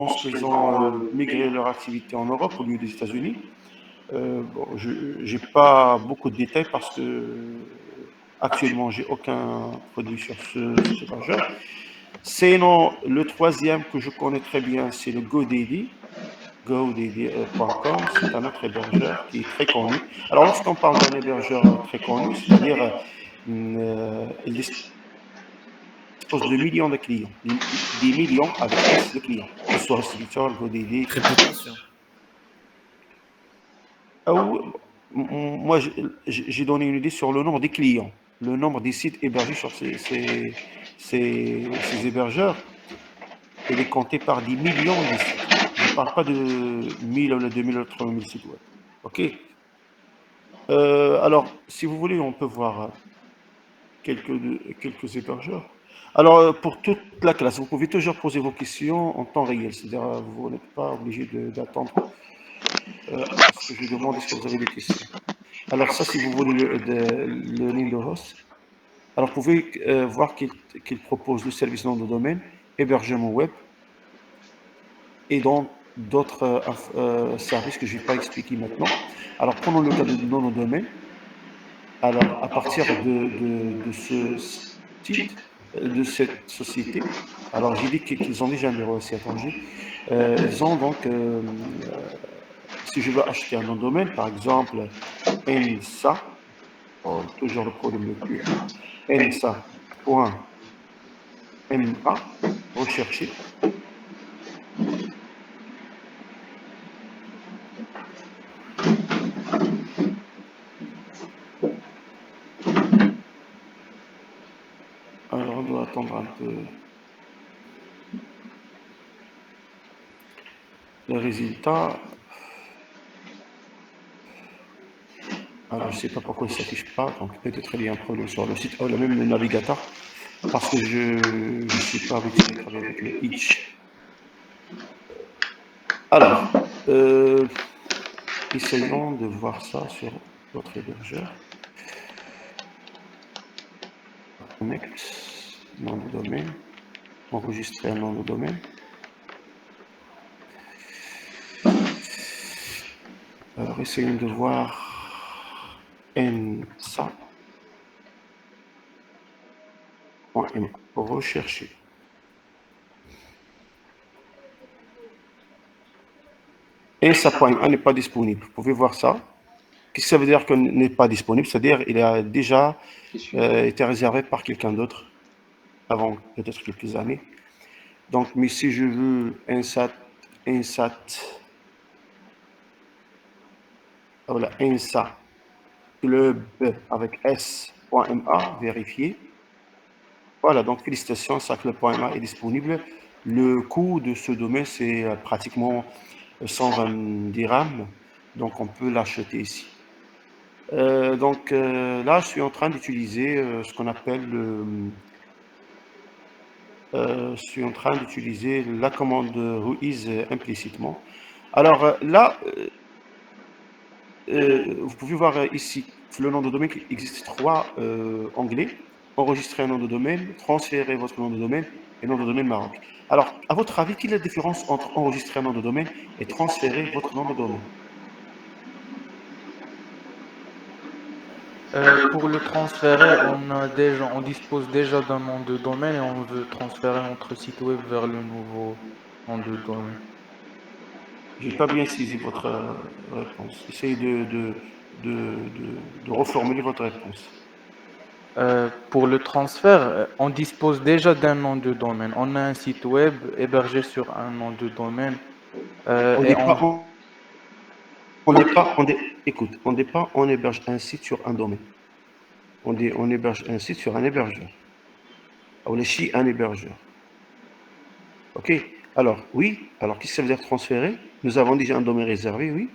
pense qu'ils ont migré leur activité en Europe au lieu des États-Unis. Bon, je n'ai pas beaucoup de détails parce que actuellement, j'ai aucun produit sur ce hébergeur. Sinon, le troisième que je connais très bien, c'est le GoDaddy. GoDaddy.com, c'est un autre hébergeur qui est très connu. Alors, lorsqu'on parle d'un hébergeur très connu, c'est-à-dire il dispose de millions de clients, des millions avec S de clients, que ce soit HostGator, GoDaddy. Réputation. Ou, moi, j'ai donné une idée sur le nombre des clients, le nombre des sites hébergés sur ces hébergeurs. Il est compté par des millions de sites. Je ne parle pas de 1000 ou 2000 ou 3000 sites web. OK. Alors, si vous voulez, on peut voir quelques hébergeurs. Alors, pour toute la classe, vous pouvez toujours poser vos questions en temps réel. C'est-à-dire, vous n'êtes pas obligé d'attendre à ce que je demande est-ce que vous avez des questions. Alors, ça, si vous voulez le nom de host, alors vous pouvez voir qu'il propose le service nom de domaine, hébergement web et donc d'autres services que je ne vais pas expliquer maintenant. Alors, prenons le cas de nom de domaine. Alors, à partir de ce site, de cette société, alors j'ai dit qu'ils ont déjà un bureau aussi à Tanger. Ils ont donc, si je veux acheter un nom de domaine, par exemple, NSA, oh, toujours le problème de cul, NSA.ma, rechercher. Alors, on doit attendre un peu les résultats. Alors, je ne sais pas pourquoi il ne s'affiche pas, donc peut-être il y a un problème sur le site, ou même le navigateur, parce que je ne suis pas habitué à travailler avec le Itch. Alors, essayons de voir ça sur notre hébergeur. Connect, nom de domaine, enregistrer un nom de domaine. Alors, essayons de voir NSA. Rechercher. NSA.ma n'est pas disponible. Vous pouvez voir ça. Qu'est-ce que ça veut dire qu'il n'est pas disponible? C'est-à-dire qu'il a déjà été réservé par quelqu'un d'autre avant peut-être quelques années. Donc, mais si je veux INSAT, voilà, INSA, club avec S.ma, vérifier. Voilà, donc félicitations, ça club.ma est disponible. Le coût de ce domaine, c'est pratiquement 120 dirhams. Donc, on peut l'acheter ici. Donc, là, je suis en train d'utiliser ce qu'on appelle je suis en train d'utiliser la commande Ruiz implicitement. Alors là, vous pouvez voir ici le nom de domaine qu'il existe trois onglets. Enregistrer un nom de domaine, transférer votre nom de domaine et nom de domaine Maroc. Alors, à votre avis, quelle est la différence entre enregistrer un nom de domaine et transférer votre nom de domaine? Pour le transférer, on dispose déjà d'un nom de domaine et on veut transférer notre site web vers le nouveau nom de domaine. J'ai pas bien saisi votre réponse. Essayez de reformuler votre réponse. Pour le transfert, on dispose déjà d'un nom de domaine. On a un site web hébergé sur un nom de domaine On et n'est pas, on n'est pas, écoute, on n'est pas, on héberge un site sur un domaine. On héberge un site sur un hébergeur. On est chez un hébergeur. OK? Alors, oui. Alors, qu'est-ce que ça veut dire transférer? Nous avons déjà un domaine réservé, oui.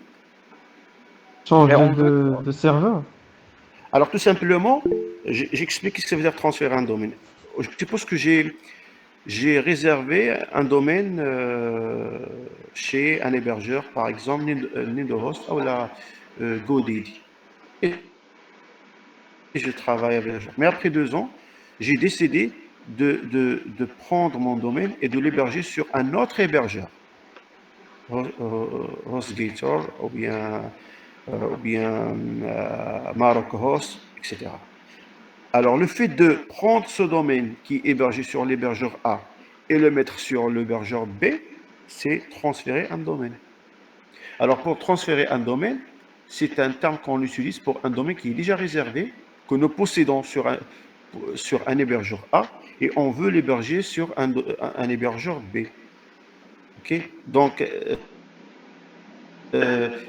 et Changer on veut de serveur. Alors, tout simplement, j'explique ce que ça veut dire transférer un domaine. Je suppose que j'ai réservé un domaine chez un hébergeur, par exemple, Nindohost ou la GoDaddy. Et je travaille avec l'hébergeur. Mais après 2 ans, j'ai décidé de prendre mon domaine et de l'héberger sur un autre hébergeur. HostGator ou bien Maroc Host, etc. Alors, le fait de prendre ce domaine qui est hébergé sur l'hébergeur A et le mettre sur l'hébergeur B, c'est transférer un domaine. Alors, pour transférer un domaine, c'est un terme qu'on utilise pour un domaine qui est déjà réservé, que nous possédons sur un hébergeur A, et on veut l'héberger sur un hébergeur B. OK? Donc,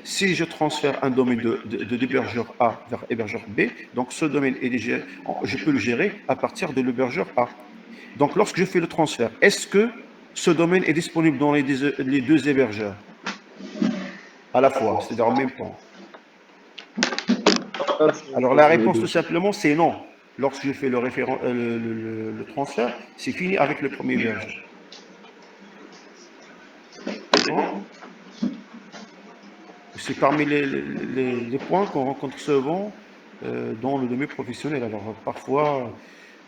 si je transfère un domaine de l'hébergeur A vers l'hébergeur B, donc ce domaine est déjà, je peux le gérer à partir de l'hébergeur A. Donc, lorsque je fais le transfert, est-ce que ce domaine est disponible dans les deux hébergeurs à la fois, c'est-à-dire en même temps? Alors, la réponse tout simplement, c'est non. Lorsque je fais le transfert, c'est fini avec le premier hébergeur. C'est bon? C'est parmi les points qu'on rencontre souvent dans le domaine professionnel. Alors, parfois,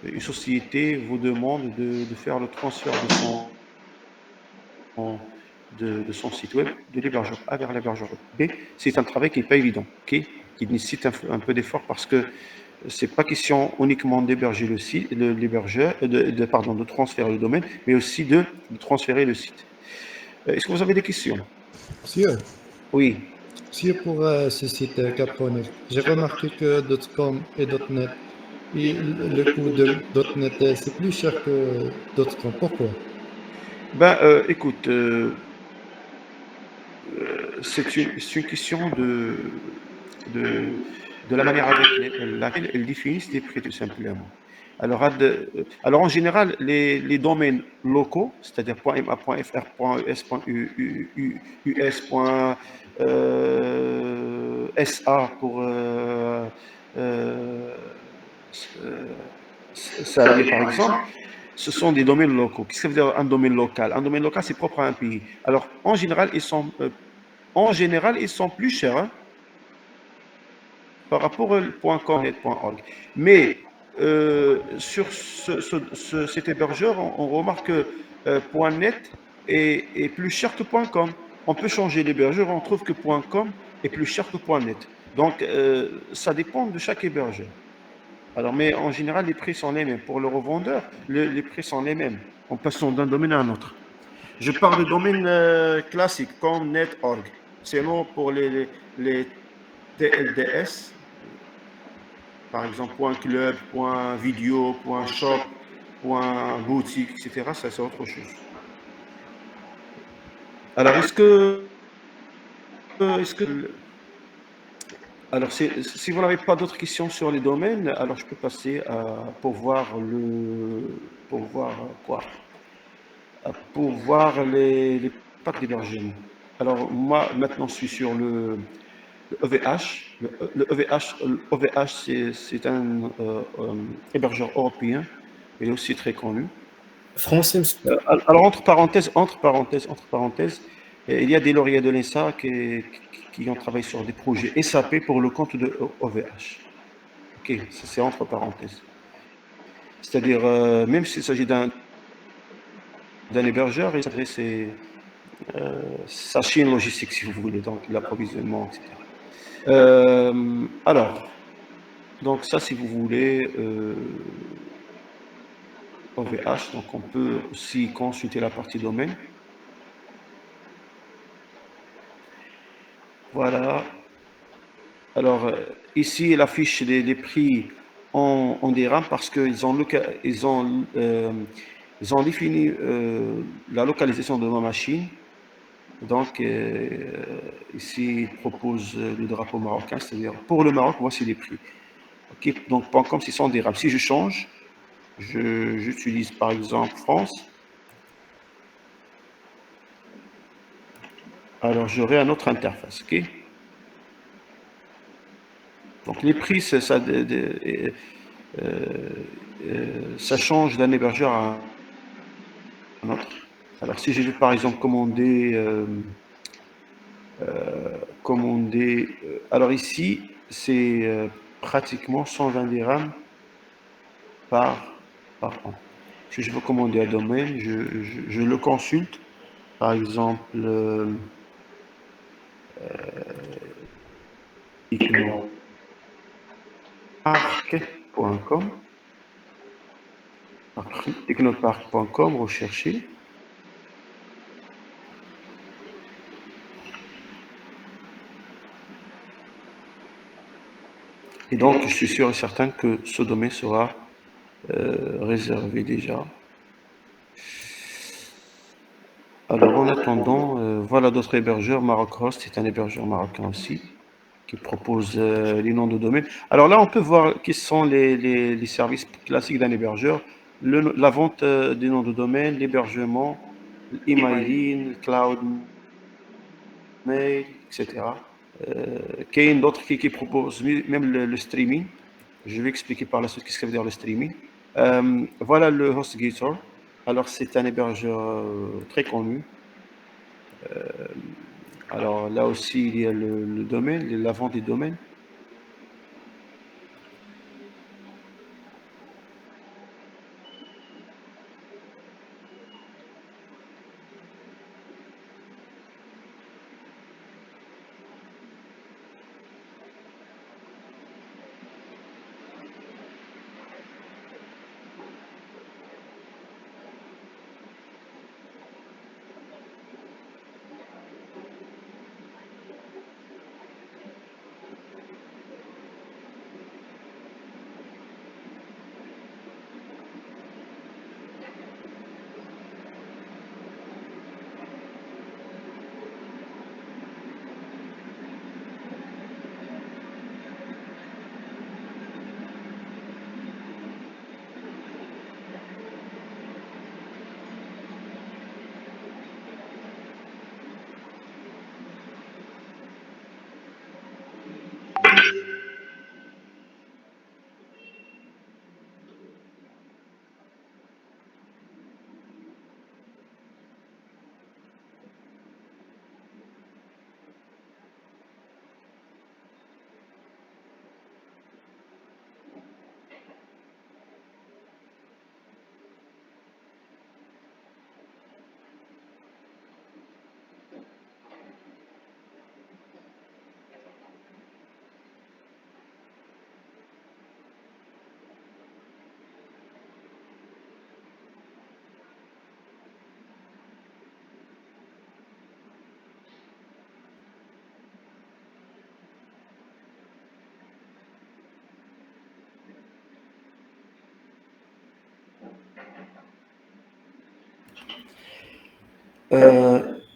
une société vous demande de faire le transfert de son site web, de l'hébergeur A vers l'hébergeur B. C'est un travail qui n'est pas évident, okay, qui nécessite un peu d'effort parce que c'est pas question uniquement d'héberger le site, l'hébergeur, pardon, de transférer le domaine, mais aussi de transférer le site. Est-ce que vous avez des questions? Sûr. Oui. Sûr pour ce site Cap.net. J'ai remarqué que .com et .net, et le coût de .net, c'est plus cher que .com. Pourquoi? Ben, écoute, c'est une question de, de la manière avec laquelle elles définissent les prix, tout simplement. Alors en général, les domaines locaux, c'est-à-dire .ma, .fr, .es, .us, .sa pour euh, salarié par exemple, ce sont des domaines locaux. Qu'est-ce que veut dire un domaine local? Un domaine local, c'est propre à un pays. Alors, en général, ils sont plus chers hein, par rapport au .com et .org. Mais sur cet hébergeur, on remarque que .net est plus cher que .com. On peut changer l'hébergeur, on trouve que .com est plus cher que .net. Donc, ça dépend de chaque hébergeur. Alors, mais en général, les prix sont les mêmes. Pour le revendeur, les prix sont les mêmes en passant d'un domaine à un autre. Je parle de domaines classiques comme net.org. Sinon, pour les TLDS, par exemple, .club, .video, .shop, .boutique, etc., ça c'est autre chose. Alors, alors, si vous n'avez pas d'autres questions sur les domaines, alors je peux passer pour voir quoi? Pour voir les packs d'hébergement. Alors, moi, maintenant, je suis sur le EVH. Le EVH, c'est un hébergeur européen. Il est aussi très connu. Français, Alors, entre parenthèses, il y a des lauréats de l'ENSA qui ont travaillé sur des projets SAP pour le compte de OVH. OK, ça c'est entre parenthèses. C'est-à-dire, même s'il s'agit d'un hébergeur, il s'adresse sa chaîne logistique, si vous voulez, donc l'approvisionnement, etc. Alors, donc ça, si vous voulez, OVH, donc on peut aussi consulter la partie domaine. Voilà. Alors, ici, il affiche les prix en dirhams parce qu'ils ont défini la localisation de nos machines. Donc, ici, il propose le drapeau marocain, c'est-à-dire pour le Maroc, voici les prix. OK, donc, .com, c'est 100 dirhams. Si je change, j'utilise par exemple France, alors j'aurai une autre interface. OK? Donc, les prix, ça change d'un hébergeur à un autre. Alors, si je vais par exemple alors ici, c'est pratiquement 120 dirhams par an. Si je veux commander un domaine, je le consulte. Par exemple, technopark.com. Technopark.com, recherchez. Et donc, je suis sûr et certain que ce domaine sera réservé déjà. Alors, en attendant, voilà d'autres hébergeurs. Maroc Host est un hébergeur marocain aussi, qui propose les noms de domaine. Alors là, on peut voir quels sont les services classiques d'un hébergeur. La vente des noms de domaine, l'hébergement, l'emailing, le cloud mail, etc. Qu'il y a d'autres qui proposent même le streaming. Je vais expliquer par la suite ce que ça veut dire le streaming. Voilà le HostGator. Alors, c'est un hébergeur très connu. Alors, là aussi, il y a le domaine, la vente des domaines.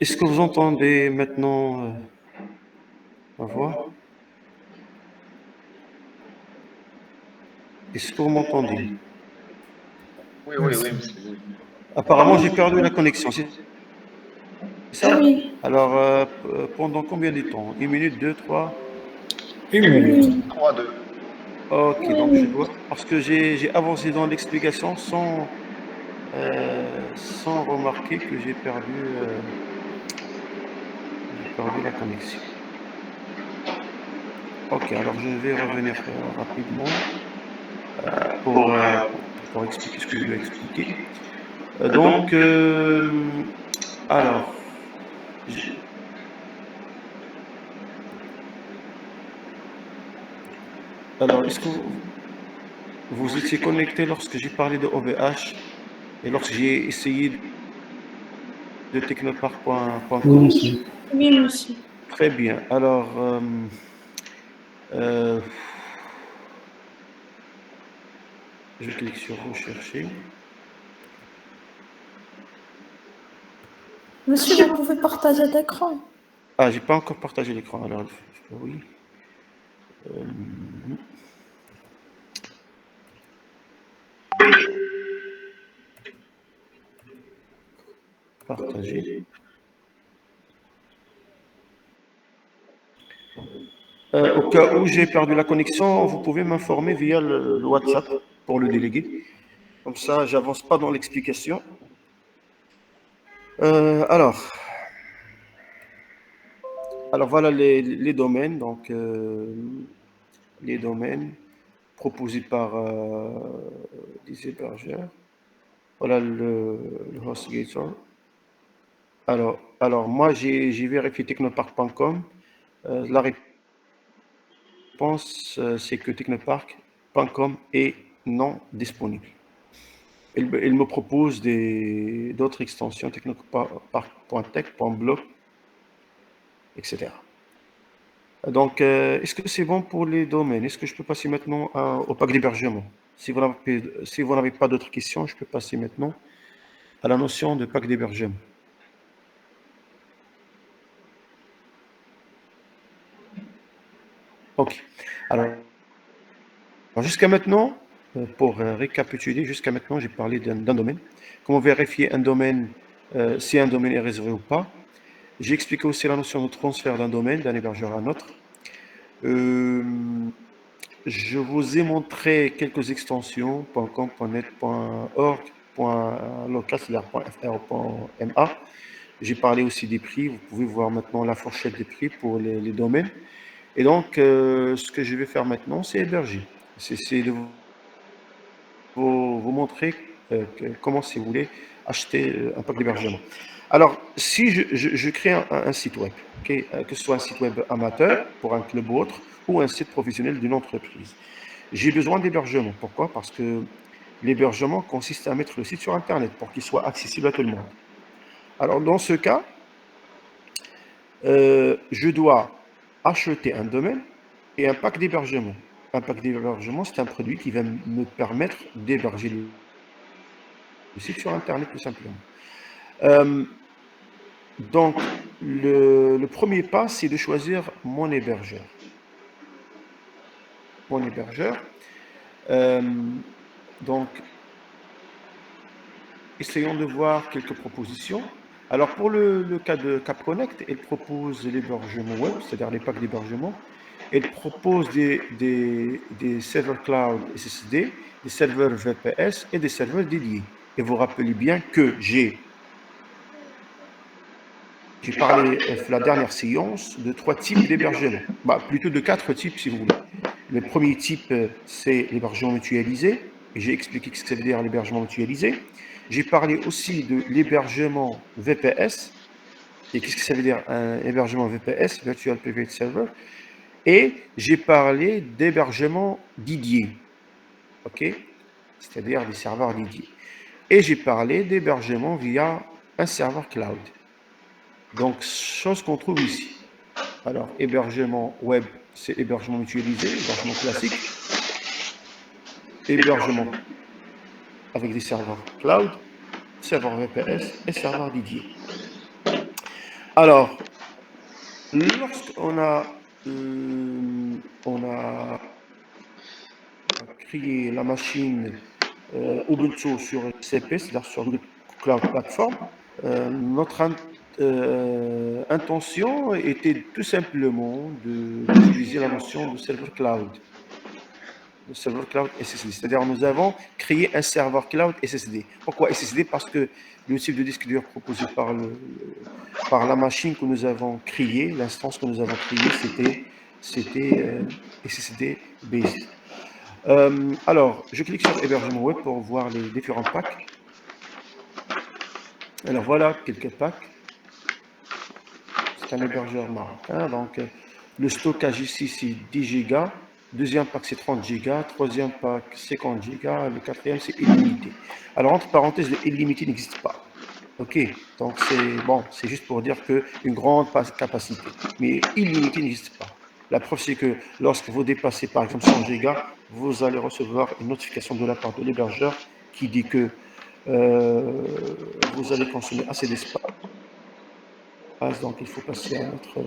Est-ce que vous entendez maintenant ma voix? Est-ce que vous m'entendez? Oui, oui, oui, monsieur, oui. Apparemment, j'ai perdu la connexion, c'est ça? Oui, Alors, pendant combien de temps? Une minute, deux, trois? Une minute. oui, 3-2. Ok, donc je oui. dois... Parce que j'ai avancé dans l'explication sans remarquer que j'ai perdu la connexion. Ok, alors je vais revenir rapidement pour, euh, pour expliquer ce que je dois expliquer. Donc, alors, j'ai- alors est-ce que vous étiez connecté lorsque j'ai parlé de OVH et lorsque j'ai essayé de Oui, technopark.com? monsieur. Oui, monsieur. Très bien. Alors, euh, je clique sur rechercher. Monsieur, vous pouvez partager d'écran. Ah, j'ai pas encore partagé l'écran. Alors, oui, partager. Au cas où j'ai perdu la connexion, vous pouvez m'informer via le WhatsApp pour le déléguer. Comme ça, j'avance pas dans l'explication. Alors voilà les domaines. Donc, les domaines proposés par des hébergeurs. Voilà le HostGator. Alors moi, j'ai vérifié technopark.com. La réponse, c'est que technopark.com est non disponible. Il me propose d'autres extensions, technopark.tech, .blog, etc. Donc, est-ce que c'est bon pour les domaines? Est-ce que je peux passer maintenant au pack d'hébergement? Si vous n'avez pas d'autres questions, je peux passer maintenant à la notion de pack d'hébergement. OK. Alors, jusqu'à maintenant, pour récapituler, jusqu'à maintenant, j'ai parlé d'un domaine. Comment vérifier un domaine, si un domaine est réservé ou pas. J'ai expliqué aussi la notion de transfert d'un domaine, d'un hébergeur à un autre. Je vous ai montré quelques extensions, .com, .net, .org, .local, c'est-à-dire .fr, .ma. J'ai parlé aussi des prix. Vous pouvez voir maintenant la fourchette des prix pour les domaines. Et donc, ce que je vais faire maintenant, c'est héberger. C'est de vous montrer comment, si vous voulez, acheter un pack d'hébergement. Alors, si je crée un site web, okay, que ce soit un site web amateur pour un club ou autre, ou un site professionnel d'une entreprise, j'ai besoin d'hébergement. Pourquoi? Parce que l'hébergement consiste à mettre le site sur Internet pour qu'il soit accessible à tout le monde. Alors, dans ce cas, je dois acheter un domaine et un pack d'hébergement. Un pack d'hébergement, c'est un produit qui va me permettre d'héberger le site sur Internet, tout simplement. Donc, le premier pas, c'est de choisir mon hébergeur. Mon hébergeur. Donc, essayons de voir quelques propositions. Alors, pour le cas de CapConnect, elle propose l'hébergement web, c'est-à-dire les packs d'hébergement. Elle propose des serveurs cloud SSD, des serveurs VPS et des serveurs dédiés. Et vous rappelez bien que j'ai parlé la dernière séance de 3 types d'hébergement. Plutôt de 4 types, si vous voulez. Le premier type, c'est l'hébergement mutualisé. Et j'ai expliqué ce que ça veut dire l'hébergement mutualisé. J'ai parlé aussi de l'hébergement VPS. Et qu'est-ce que ça veut dire un hébergement VPS, Virtual Private Server. Et j'ai parlé d'hébergement dédié, ok, c'est-à-dire des serveurs dédiés. Et j'ai parlé d'hébergement via un serveur cloud. Donc, chose qu'on trouve ici. Alors, hébergement web, c'est hébergement mutualisé, hébergement classique, hébergement avec des serveurs cloud, serveur VPS et serveur dédié. Alors, lorsqu'on a créé la machine Ubuntu sur CP, c'est-à-dire sur le Cloud Platform, notre intention était tout simplement d'utiliser la notion de serveur cloud. Le serveur cloud SSD, c'est-à-dire nous avons créé un serveur cloud SSD. Pourquoi SSD? Parce que le type de disque dur proposé par la machine que nous avons créée, l'instance que nous avons créée, c'était SSD based. Alors, je clique sur hébergement web pour voir les différents packs. Alors voilà quelques packs. C'est un hébergeur marocain. Donc, le stockage ici, c'est 10 Go. Deuxième pack, c'est 30 Go. Troisième pack, 50 Go. Le quatrième, c'est illimité. Alors, entre parenthèses, le illimité n'existe pas. OK, donc c'est juste pour dire qu'une grande capacité. Mais illimité n'existe pas. La preuve, c'est que lorsque vous dépassez, par exemple, 100 Go, vous allez recevoir une notification de la part de l'hébergeur qui dit que vous allez consommer assez d'espace. Donc, il faut passer à notre